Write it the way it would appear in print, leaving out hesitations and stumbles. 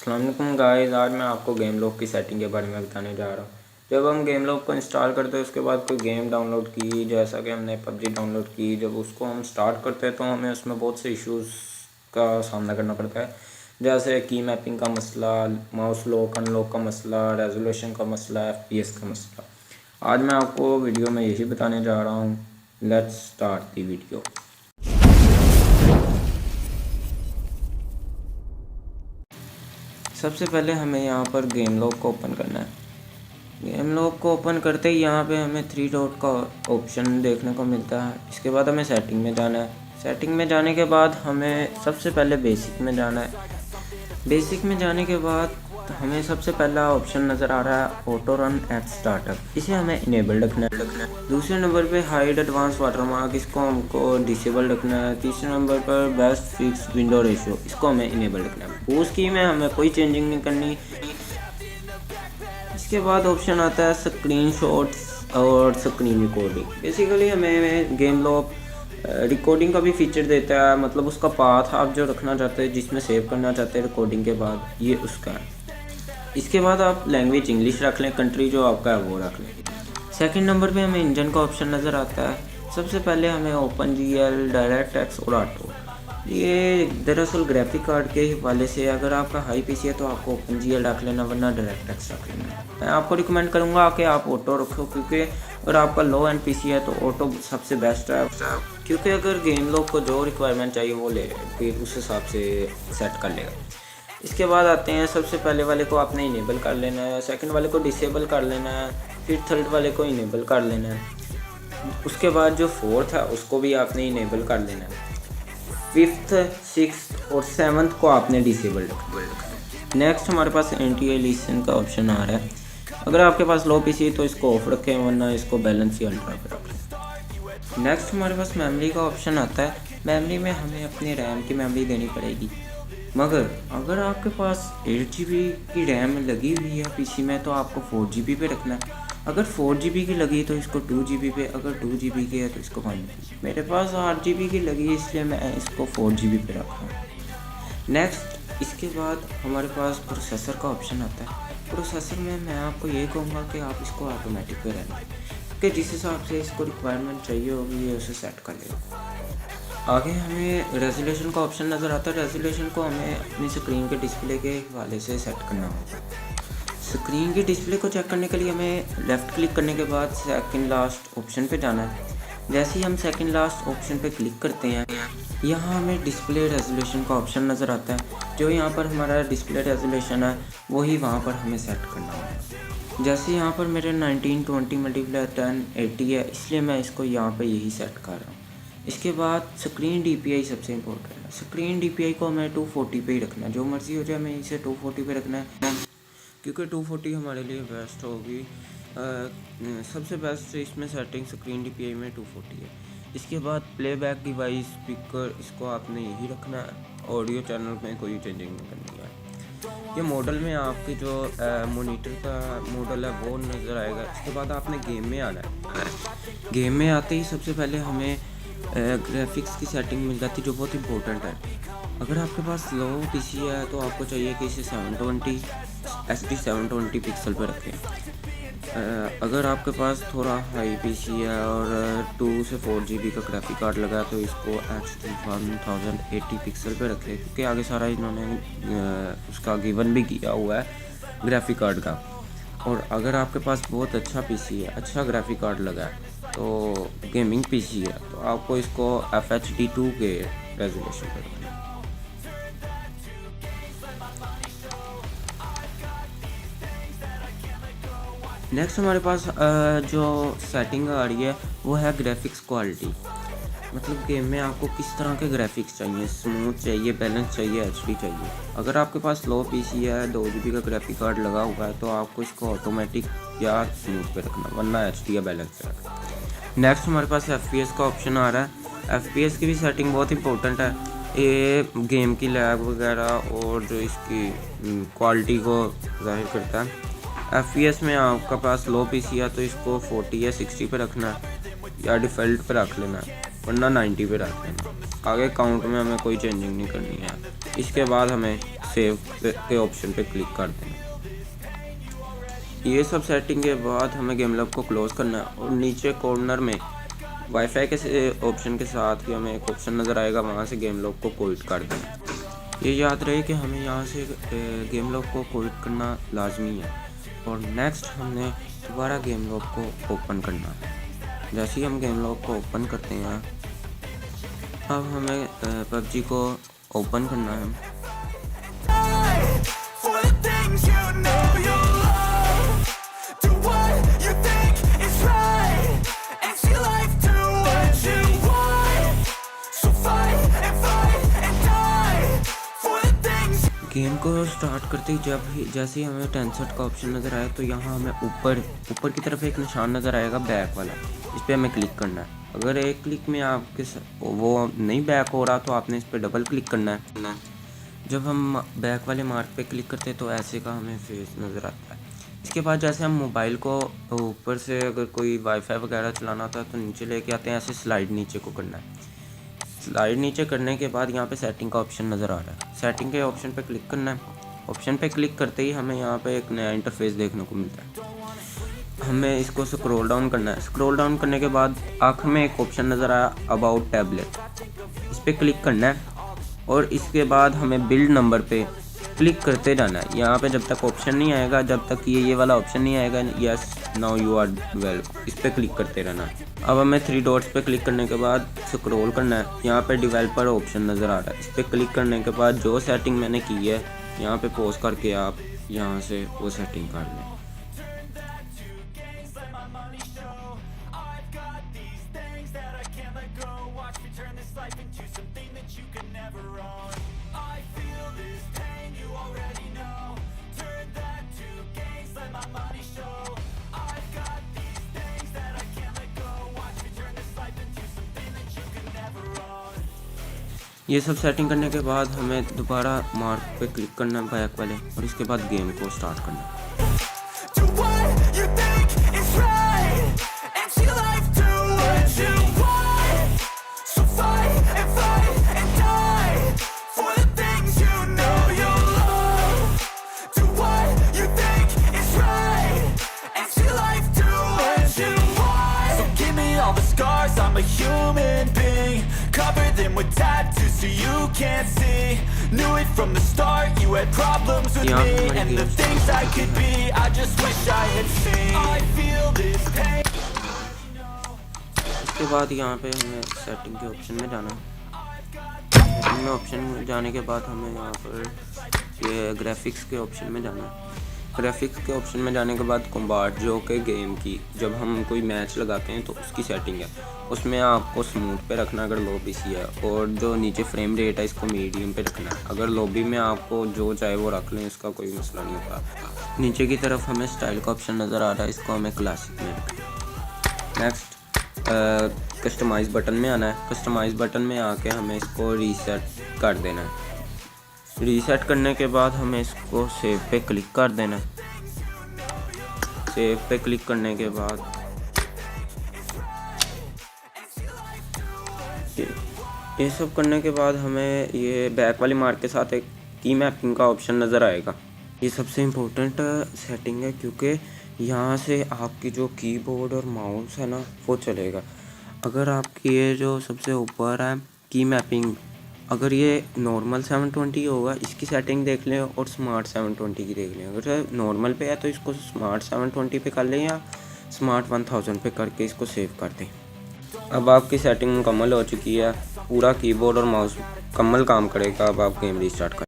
अस्सलाम वालेकुम गाइस, आज मैं आपको गेम लॉक की सेटिंग के बारे में बताने जा रहा हूँ। जब हम गेम लॉक को इंस्टॉल करते हैं उसके बाद कोई गेम डाउनलोड की, जैसा कि हमने पबजी डाउनलोड की, जब उसको हम स्टार्ट करते हैं तो हमें उसमें बहुत से इश्यूज़ का सामना करना पड़ता है, जैसे की मैपिंग का मसला, माउस लॉक अनलॉक का मसला, रेजोल्यूशन का मसला, FPS का मसला। आज मैं आपको वीडियो में यही बताने जा रहा हूँ। Let's start the video. सबसे पहले हमें यहाँ पर गेम लॉक को ओपन करना है। गेम लॉक को ओपन करते ही यहाँ पे हमें 3 डॉट का ऑप्शन देखने को मिलता है। इसके बाद हमें सेटिंग में जाना है। सेटिंग में जाने के बाद हमें सबसे पहले बेसिक में जाना है। बेसिक में जाने के बाद हमें सबसे पहला ऑप्शन नज़र आ रहा है ऑटो रन एट स्टार्टअप। इसे हमें इनेबल रखना है। दूसरे नंबर पे हाइड एडवांस वाटरमार्क, इसको हमको डिसेबल रखना है। तीसरे नंबर पर बेस्ट फिक्स विंडो रेशियो, इसको हमें इनेबल रखना है। बूस्ट की में हमें कोई चेंजिंग नहीं करनी। इसके बाद ऑप्शन आता है स्क्रीनशॉट्स और स्क्रीन रिकॉर्डिंग। बेसिकली हमें गेम लॉक रिकॉर्डिंग का भी फीचर देता है, मतलब उसका पाथ आप जो रखना चाहते हैं, जिसमें सेव करना चाहते हैं रिकॉर्डिंग के बाद, ये उसका है। इसके बाद आप लैंग्वेज इंग्लिश रख लें, कंट्री जो आपका है वो रख लें। सेकंड नंबर पे हमें इंजन का ऑप्शन नज़र आता है। सबसे पहले हमें OpenGL, डायरेक्ट और ऑटो, ये दरअसल ग्राफिक कार्ड के हवाले से अगर आपका हाई पीसी है तो आपको OpenGL रख लेना, वरना डायरेक्ट रख लेना। मैं आपको रिकमेंड करूँगा कि आप ऑटो रखो, क्योंकि अगर आपका लो एंड पीसी है तो ऑटो सबसे बेस्ट है, क्योंकि अगर गेम लॉक को जो रिक्वायरमेंट चाहिए वो ले फिर उस हिसाब से सेट कर लेगा। इसके बाद आते हैं, सबसे पहले वाले को आपने इनेबल कर लेना है, सेकंड वाले को डिसेबल कर लेना है, फिर थर्ड वाले को इनेबल कर लेना है। उसके बाद जो फोर्थ है उसको भी आपने इनेबल कर लेना है। फिफ्थ, सिक्स्थ और सेवन्थ को आपने डिसेबल रखना है। नेक्स्ट हमारे पास एंटी एलिसन का ऑप्शन आ रहा है। अगर आपके पास लो पीसी है तो इसको ऑफ रखें, वरना इसको बैलेंस या अल्ट्रा पर रखें। नेक्स्ट हमारे पास मेमोरी का ऑप्शन आता है। मेमोरी में हमें अपनी रैम की मेमोरी देनी पड़ेगी, मगर अगर आपके पास 8 GB की रैम लगी हुई है पीसी में तो आपको 4 GB पे रखना है। अगर 4 GB की लगी तो इसको 2 GB पे, अगर 2 GB की है तो इसको 1 GB। मेरे पास 8 GB की लगी है इसलिए मैं इसको 4 GB पे रखा हूँ। नेक्स्ट इसके बाद हमारे पास प्रोसेसर का ऑप्शन आता है। प्रोसेसर में मैं आपको ये कहूँगा कि आप इसको ऑटोमेटिक पे रहना, कि जिस हिसाब से इसको रिक्वायरमेंट चाहिए होगी ये उसे सेट कर लेगा। आगे हमें रेजोल्यूशन का ऑप्शन नज़र आता है। रेजोल्यूशन को हमें अपनी स्क्रीन के डिस्प्ले के हवाले से सेट करना होगा। स्क्रीन की डिस्प्ले को चेक करने के लिए हमें लेफ़्ट क्लिक करने के बाद सेकंड लास्ट ऑप्शन पे जाना है। जैसे ही हम सेकंड लास्ट ऑप्शन पे क्लिक करते हैं, यहाँ हमें डिस्प्ले रेजोल्यूशन का ऑप्शन नज़र आता है। जो यहाँ पर हमारा डिस्प्ले रेजोल्यूशन है वही वहाँ पर हमें सेट करना होगा। जैसे यहाँ पर मेरे 1920x1080 है, इसलिए मैं इसको यहाँ पर यही सेट कर रहा हूँ। इसके बाद स्क्रीन DPI सबसे इम्पोर्टेंट है। स्क्रीन DPI को हमें 240 पे ही रखना है, जो मर्ज़ी हो जाए हमें इसे 240 पे रखना है, क्योंकि 240 हमारे लिए बेस्ट होगी। सबसे बेस्ट इसमें सेटिंग स्क्रीन DPI में 240 है। इसके बाद प्लेबैक डिवाइस स्पीकर, इसको आपने यही रखना है। ऑडियो चैनल में कोई चेंजिंग नहीं करनी है। ये मॉडल में आपकी जो मॉनिटर का मॉडल है वो नज़र आएगा। इसके बाद आपने गेम में आना है। गेम में आते ही सबसे पहले हमें ग्राफिक्स की सेटिंग मिल जाती है, जो बहुत इंपॉर्टेंट है। अगर आपके पास लो पीसी है तो आपको चाहिए कि इसे 720 HD 720 पिक्सल पर रखें। अगर आपके पास थोड़ा हाई पीसी है और 2 से 4 GB का ग्राफिक कार्ड लगा है तो इसको HD 1080 पिक्सल पर रखें, क्योंकि आगे सारा इन्होंने उसका गिवन भी किया हुआ है ग्राफिक कार्ड का। और अगर आपके पास बहुत अच्छा पीसी है, अच्छा ग्राफिक कार्ड लगा है, तो गेमिंग पीसी है, तो आपको इसको FHD2 के रेजोल्यूशन पर रखना है। नेक्स्ट हमारे पास जो सेटिंग आ रही है वो है ग्राफिक्स क्वालिटी, मतलब गेम में आपको किस तरह के ग्राफिक्स चाहिए, स्मूथ चाहिए, बैलेंस चाहिए, HD चाहिए। अगर आपके पास लो पीसी है, 2 GB का ग्राफिक कार्ड लगा हुआ है, तो आपको इसको ऑटोमेटिक या स्मूथ पे रखना, वरना HD या बैलेंस पे रखना। नेक्स्ट हमारे पास FPS का ऑप्शन आ रहा है। FPS की भी सेटिंग बहुत इंपॉर्टेंट है। ये गेम की लैग वगैरह और जो इसकी क्वालिटी को जाहिर करता है। FPS में आपका पास लो पीसी है तो इसको 40 या 60 पे रखना है, या डिफ़ॉल्ट पे रख लेना है, वरना 90 पे रख लेना। आगे काउंट में हमें कोई चेंजिंग नहीं करनी है। इसके बाद हमें सेव के ऑप्शन पे क्लिक कर देना। ये सब सेटिंग के बाद हमें गेम लॉब को क्लोज़ करना है और नीचे कॉर्नर में वाईफाई के ऑप्शन के साथ ही हमें एक ऑप्शन नज़र आएगा, वहाँ से गेम लॉब को क्विट कर देना। ये याद रहे कि हमें यहाँ से गेम लॉब को क्विट करना लाजमी है। और नेक्स्ट हमने दोबारा गेम लॉब को ओपन करना है। जैसे ही हम गेम लॉब को ओपन करते हैं, अब हमें पबजी को ओपन करना है। गेम को स्टार्ट करते ही जैसे ही हमें 10 सेट का ऑप्शन नज़र आए तो यहाँ हमें ऊपर की तरफ एक निशान नज़र आएगा बैक वाला, इस पर हमें क्लिक करना है। अगर एक क्लिक में आपके वो नहीं बैक हो रहा तो आपने इस पर डबल क्लिक करना है। जब हम बैक वाले मार्क पे क्लिक करते हैं तो ऐसे का हमें फेस नज़र आता है। इसके बाद जैसे हम मोबाइल को ऊपर से अगर कोई वाईफाई वगैरह चलाना होता है तो नीचे लेके आते हैं, ऐसे स्लाइड नीचे को करना है। स्लाइड नीचे करने के बाद यहाँ पे सेटिंग का ऑप्शन नज़र आ रहा है, सेटिंग के ऑप्शन पे क्लिक करना है। ऑप्शन पे क्लिक करते ही हमें यहाँ पे एक नया इंटरफेस देखने को मिलता है। हमें इसको स्क्रॉल डाउन करना है। स्क्रॉल डाउन करने के बाद आखिर में एक ऑप्शन नज़र आया अबाउट टैबलेट, इस पर क्लिक करना है और इसके बाद हमें बिल्ड नंबर पे क्लिक करते जाना है। यहाँ पे जब तक ऑप्शन नहीं आएगा, जब तक ये वाला ऑप्शन नहीं आएगा yes now you are well, इस पर क्लिक करते रहना है। अब हमें 3 डॉट्स पे क्लिक करने के बाद स्क्रॉल करना है। यहाँ पे डेवलपर ऑप्शन नज़र आ रहा है, इस पर क्लिक करने के बाद जो सेटिंग मैंने की है यहाँ पे पॉज करके आप यहाँ से वो सेटिंग कर लें। ये सब सेटिंग करने के बाद हमें दोबारा मार्क पे क्लिक करना है बैक वाले और इसके बाद गेम को स्टार्ट करना है। I'm a human being, cover them with tattoos so you can't see. Knew it from the start, you had problems with me and the things I could be, I just wish I had seen. I feel this pain. इसके बाद यहाँ पे हमें setting के option में जाना है। Setting में ऑप्शन में जाने के बाद हमें यहाँ पर ये ग्राफिक्स के ऑप्शन में जाना है। ग्राफिक्स के ऑप्शन में जाने के बाद कॉम्बैट जो कि गेम की जब हम कोई मैच लगाते हैं तो उसकी सेटिंग है, उसमें आपको स्मूथ पे रखना अगर लो पीसी है, और जो नीचे फ्रेम रेट है इसको मीडियम पे रखना है। अगर लॉबी में आपको जो चाहे वो रख लें, इसका कोई मसला नहीं होता। नीचे की तरफ हमें स्टाइल का ऑप्शन नज़र आ रहा है, इसको हमें क्लासिक में रखना है। नेक्स्ट कस्टमाइज़ बटन में आना है। कस्टमाइज़ बटन में आके हमें इसको रीसेट कर देना है। रीसेट करने के बाद हमें इसको सेव पे क्लिक कर देना है। सेव पे क्लिक करने के बाद ये सब करने के बाद हमें ये बैक वाली मार्क के साथ एक की मैपिंग का ऑप्शन नज़र आएगा। ये सबसे इम्पोर्टेंट सेटिंग है क्योंकि यहाँ से आपकी जो कीबोर्ड और माउस है ना वो चलेगा। अगर आपकी ये जो सबसे ऊपर है की मैपिंग, अगर ये नॉर्मल 720 होगा इसकी सेटिंग देख लें और स्मार्ट 720 की देख लें। अगर नॉर्मल पे है तो इसको स्मार्ट 720 पे कर लें या स्मार्ट 1000 पे करके इसको सेव कर दें। अब आपकी सेटिंग मुकम्मल हो चुकी है, पूरा कीबोर्ड और माउस मुकम्मल काम करेगा। अब आप गेम रीस्टार्ट करें।